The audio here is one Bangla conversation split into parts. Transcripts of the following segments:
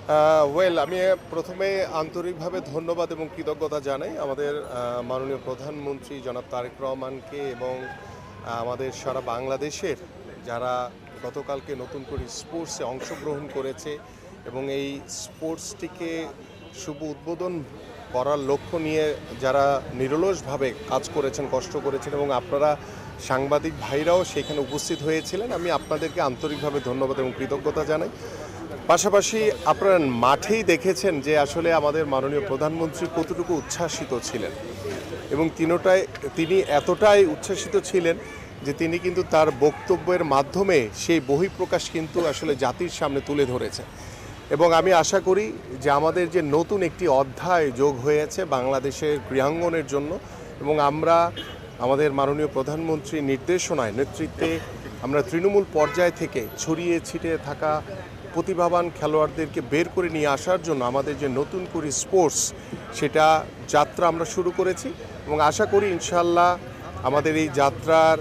আমি প্রথমে আন্তরিকভাবে ধন্যবাদ এবং কৃতজ্ঞতা জানাই আমাদের মাননীয় প্রধানমন্ত্রী জনাব তারেক রহমানকে এবং আমাদের সারা বাংলাদেশের যারা গতকালকে নতুন করে স্পোর্টসে অংশগ্রহণ করেছে এবং এই স্পোর্টসটিকে শুভ উদ্বোধন করার লক্ষ্য নিয়ে যারা নিরলসভাবে কাজ করেছেন, কষ্ট করেছেন এবং আপনারা সাংবাদিক ভাইরাও সেখানে উপস্থিত হয়েছিলেন। আমি আপনাদেরকে আন্তরিকভাবে ধন্যবাদ এবং কৃতজ্ঞতা জানাই। পাশাপাশি আপনারা মাঠেই দেখেছেন যে আসলে আমাদের মাননীয় প্রধানমন্ত্রী কতটুকু উচ্ছ্বাসিত ছিলেন এবং তিনি এতটাই উচ্ছ্বাসিত ছিলেন যে তিনি কিন্তু তার বক্তব্যের মাধ্যমে সেই বহিঃপ্রকাশ কিন্তু আসলে জাতির সামনে তুলে ধরেছেন এবং আমি আশা করি যে আমাদের যে নতুন একটি অধ্যায় যোগ হয়েছে বাংলাদেশের ক্রীড়াঙ্গনের জন্য এবং আমরা আমাদের মাননীয় প্রধানমন্ত্রীর নির্দেশনায় নেতৃত্বে আমরা তৃণমূল পর্যায় থেকে ছড়িয়ে ছিটিয়ে থাকা প্রতিভাবান খেলোয়াড়দেরকে বের করে নিয়ে আসার জন্য আমাদের যে নতুন করে স্পোর্টস সেটা যাত্রা আমরা শুরু করেছি এবং আশা করি ইনশাল্লাহ আমাদের এই যাত্রার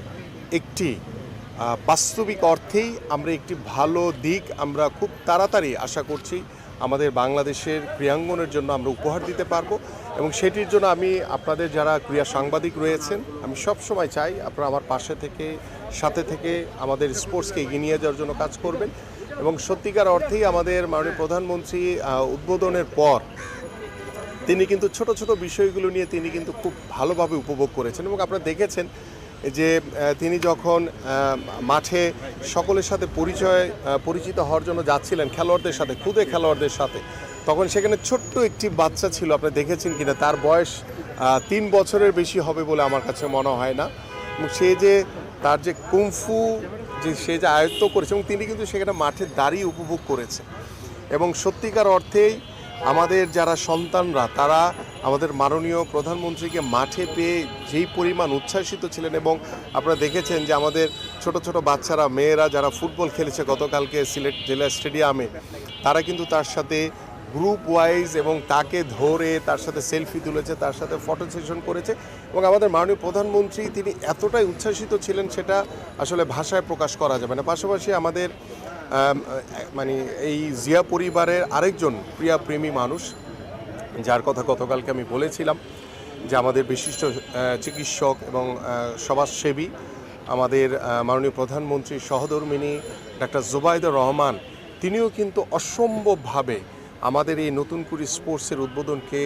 একটি বাস্তবিক অর্থেই আমরা একটি ভালো দিক আমরা খুব তাড়াতাড়ি আশা করছি আমাদের বাংলাদেশের ক্রীড়াঙ্গনের জন্য আমরা উপহার দিতে পারবো এবং সেটির জন্য আমি আপনাদের যারা ক্রীড়া সাংবাদিক রয়েছেন আমি সবসময় চাই আপনারা আমার পাশে থেকে সাথে থেকে আমাদের স্পোর্টসকে এগিয়ে নিয়ে যাওয়ার জন্য কাজ করবেন এবং সত্যিকার অর্থেই আমাদের মাননীয় প্রধানমন্ত্রী উদ্বোধনের পর তিনি কিন্তু ছোট ছোট বিষয়গুলো নিয়ে তিনি কিন্তু খুব ভালোভাবে উপভোগ করেছেন এবং আপনারা দেখেছেন যে তিনি যখন মাঠে সকলের সাথে পরিচিত হওয়ার জন্য যাচ্ছিলেন খেলোয়াড়দের সাথে খুদে খেলোয়াড়দের সাথে তখন সেখানে ছোট্ট একটি বাচ্চা ছিল আপনারা দেখেছেন কিনা তার বয়স 3 বছরের বেশি হবে বলে আমার কাছে মনে হয় না এবং সে যে তার যে কুমফু যে সে যে আয়ত্ত করেছে এবং তিনি কিন্তু সেখানে মাঠে দাঁড়িয়ে উপভোগ করেছে এবং সত্যিকার অর্থেই আমাদের যারা সন্তানরা তারা আমাদের মাননীয় প্রধানমন্ত্রীকে মাঠে পেয়ে যেই পরিমাণ উচ্ছ্বাসিত ছিলেন এবং আপনারা দেখেছেন যে আমাদের ছোট ছোট বাচ্চারা মেয়েরা যারা ফুটবল খেলেছে গতকালকে সিলেট জেলা স্টেডিয়ামে তারা কিন্তু তার সাথে গ্রুপ ওয়াইজ এবং তাকে ধরে তার সাথে সেলফি তুলেছে তার সাথে ফটো সেশন করেছে এবং আমাদের মাননীয় প্রধানমন্ত্রী তিনি এতটাই উচ্ছ্বাসিত ছিলেন সেটা আসলে ভাষায় প্রকাশ করা যাবে না। পাশাপাশি আমাদের মানে এই জিয়া পরিবারের আরেকজন ক্রীড়াপ্রেমী মানুষ যার কথা গতকালকে আমি বলেছিলাম যে আমাদের বিশিষ্ট চিকিৎসক এবং সমাজসেবী আমাদের মাননীয় প্রধানমন্ত্রীর সহধর্মিণী ডাক্তার জুবাইদুর রহমান তিনিও কিন্তু অসম্ভবভাবে আমাদের এই নতুন করে স্পোর্টসের উদ্বোধনকে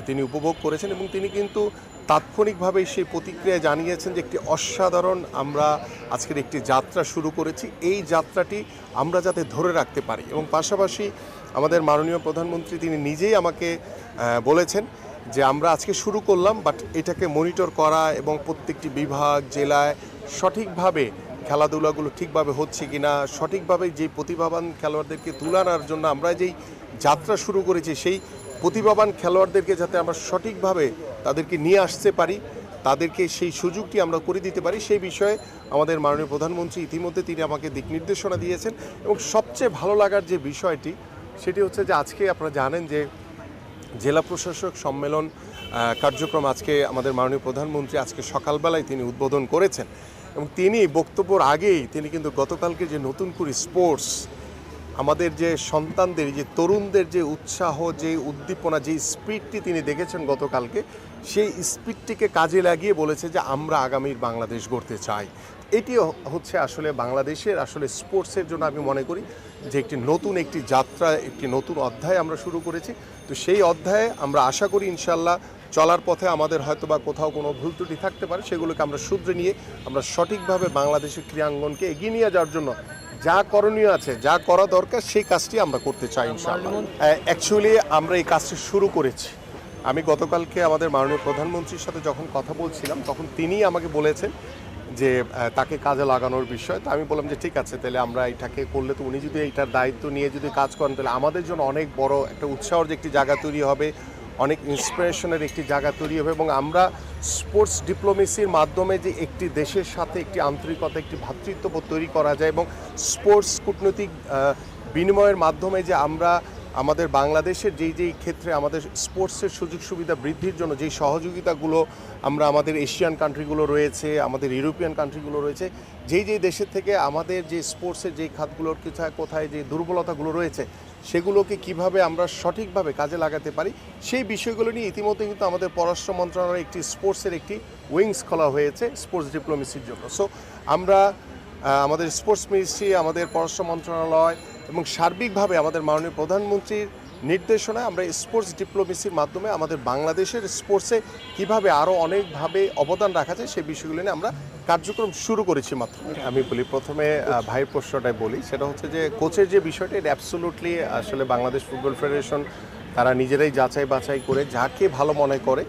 তিনি উপভোগ করেছেন এবং তিনি কিন্তু তাৎক্ষণিকভাবে সেই প্রতিক্রিয়া জানিয়েছেন যে একটি অসাধারণ আমরা আজকের একটি যাত্রা শুরু করেছি এই যাত্রাটি আমরা যাতে ধরে রাখতে পারি এবং পাশাপাশি আমাদের মাননীয় প্রধানমন্ত্রী তিনি নিজেই আমাকে বলেছেন যে আমরা আজকে শুরু করলাম বাট এটাকে মনিটর করা এবং প্রত্যেকটি বিভাগ জেলায় সঠিকভাবে খেলাধুলাগুলো ঠিকভাবে হচ্ছে কিনা সঠিকভাবে যেই প্রতিভাবান খেলোয়াড়দেরকে তুলে আনার জন্য আমরা যেই যাত্রা শুরু করেছি সেই প্রতিভাবান খেলোয়াড়দেরকে যাতে আমরা সঠিকভাবে তাদেরকে নিয়ে আসতে পারি তাদেরকে সেই সুযোগটি আমরা করে দিতে পারি সেই বিষয়ে আমাদের মাননীয় প্রধানমন্ত্রী ইতিমধ্যে তিনি আমাকে দিক নির্দেশনা দিয়েছেন এবং সবচেয়ে ভালো লাগার যে বিষয়টি সেটি হচ্ছে যে আজকে আপনারা জানেন যে জেলা প্রশাসক সম্মেলন কার্যক্রম আজকে আমাদের মাননীয় প্রধানমন্ত্রী আজকে সকালবেলায় তিনি উদ্বোধন করেছেন এবং তিনি বক্তব্যের আগেই তিনি কিন্তু গতকালকে যে নতুন করে স্পোর্টস আমাদের যে সন্তানদের যে তরুণদের যে উৎসাহ যে উদ্দীপনা যে স্পিডটি তিনি দেখেছেন গতকালকে সেই স্পিডটিকে কাজে লাগিয়ে বলেছে যে আমরা আগামীর বাংলাদেশ গড়তে চাই। এটি হচ্ছে আসলে বাংলাদেশের আসলে স্পোর্টসের জন্য আমি মনে করি যে একটি যাত্রা একটি নতুন অধ্যায় আমরা শুরু করেছি। তো সেই অধ্যায়ে আমরা আশা করি ইনশাল্লাহ চলার পথে আমাদের হয়তো বা কোথাও কোনো ভুল ত্রুটি থাকতে পারে সেগুলোকে আমরা শুধরে নিয়ে আমরা সঠিকভাবে বাংলাদেশের ক্রীড়াঙ্গনকে এগিয়ে নিয়ে যাওয়ার জন্য যা করণীয় আছে যা করা দরকার সেই কাজটি আমরা করতে চাই ইনশাআল্লাহ। অ্যাকচুয়ালি আমরা এই কাজটি শুরু করেছি। আমি গতকালকে আমাদের মাননীয় প্রধানমন্ত্রীর সাথে যখন কথা বলছিলাম তখন তিনিই আমাকে বলেছেন যে তাকে কাজে লাগানোর বিষয়। তো আমি বললাম যে ঠিক আছে তাহলে আমরা এটাকে করলে তো উনি যদি এইটার দায়িত্ব নিয়ে যদি কাজ করেন তাহলে আমাদের জন্য অনেক বড় একটা উৎসাহের যে একটি জায়গা তৈরি হবে অনেক ইন্সপিরেশনের একটি জায়গা তৈরি হবে এবং আমরা স্পোর্টস ডিপ্লোমেসির মাধ্যমে যে একটি দেশের সাথে একটি আন্তরিকতা একটি ভ্রাতৃত্ববোধ তৈরি করা যায় এবং স্পোর্টস কূটনৈতিক বিনিময়ের মাধ্যমে যে আমরা আমাদের বাংলাদেশের যেই ক্ষেত্রে আমাদের স্পোর্টসের সুযোগ সুবিধা বৃদ্ধির জন্য যেই সহযোগিতাগুলো আমরা আমাদের এশিয়ান কান্ট্রিগুলো রয়েছে আমাদের ইউরোপিয়ান কান্ট্রিগুলো রয়েছে যেই দেশের থেকে আমাদের যে স্পোর্টসের যেই খাতগুলোর কোথায় যে দুর্বলতাগুলো রয়েছে সেগুলোকে কিভাবে আমরা সঠিকভাবে কাজে লাগাতে পারি সেই বিষয়গুলো নিয়ে ইতিমধ্যে কিন্তু আমাদের পররাষ্ট্র মন্ত্রণালয়ের একটি স্পোর্টসের একটি উইংস খোলা হয়েছে স্পোর্টস ডিপ্লোমেসির জন্য। সো আমরা আমাদের স্পোর্টস মিনিস্ট্রি, আমাদের পররাষ্ট্র মন্ত্রণালয় এবং সার্বিকভাবে আমাদের মাননীয় প্রধানমন্ত্রীর নির্দেশনায় আমরা স্পোর্টস ডিপ্লোমেসির মাধ্যমে আমাদের বাংলাদেশের স্পোর্টসে কিভাবে আরও অনেকভাবে অবদান রাখা যায় সেই বিষয়গুলো নিয়ে আমরা কার্যক্রম শুরু করেছি মাত্র। আমি বলি প্রথমে ভাইয়ের প্রশ্নটাই বলি, সেটা হচ্ছে যে কোচের যে বিষয়টা, এটা অ্যাবসোলুটলি আসলে বাংলাদেশ ফুটবল ফেডারেশন তারা নিজেরাই যাচাই বাছাই করে যাকে ভালো মনে করে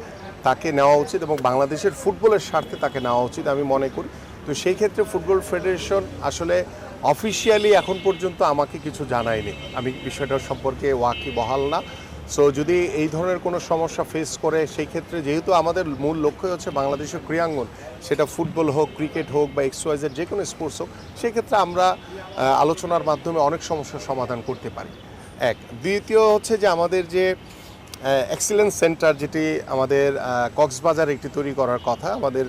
তাকে নেওয়া উচিত এবং বাংলাদেশের ফুটবলের স্বার্থে তাকে নেওয়া উচিত আমি মনে করি। তো সেই ক্ষেত্রে ফুটবল ফেডারেশন আসলে অফিসিয়ালি এখন পর্যন্ত আমাকে কিছু জানায়নি, আমি বিষয়টা সম্পর্কে ওয়াকিবহাল না। সো যদি এই ধরনের কোনো সমস্যা ফেস করে সেই ক্ষেত্রে যেহেতু আমাদের মূল লক্ষ্যই হচ্ছে বাংলাদেশের ক্রীড়াঙ্গন, সেটা ফুটবল হোক, ক্রিকেট হোক বা এক্সওয়াইজেড যে কোনো স্পোর্টস হোক, সেক্ষেত্রে আমরা আলোচনার মাধ্যমে অনেক সমস্যার সমাধান করতে পারি। এক, দ্বিতীয় হচ্ছে যে আমাদের যে এক্সিলেন্স সেন্টার যেটি আমাদের কক্সবাজার একটি তৈরি করার কথা আমাদের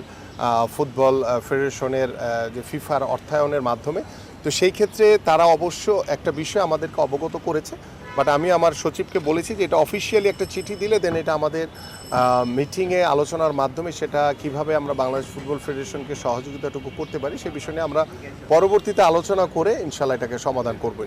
ফুটবল ফেডারেশনের যে ফিফার অর্থায়নের মাধ্যমে, তো সেই ক্ষেত্রে তারা অবশ্য একটা বিষয় আমাদেরকে অবগত করেছে, বাট আমি আমার সচিবকে বলেছি যে এটা অফিসিয়ালি একটা চিঠি দিলে দেন এটা আমাদের মিটিংয়ে আলোচনার মাধ্যমে সেটা কিভাবে আমরা বাংলাদেশ ফুটবল ফেডারেশনকে সহযোগিতাটুকু করতে পারি সে বিষয় নিয়ে আমরা পরবর্তীতে আলোচনা করে ইনশাল্লাহ এটাকে সমাধান করবো।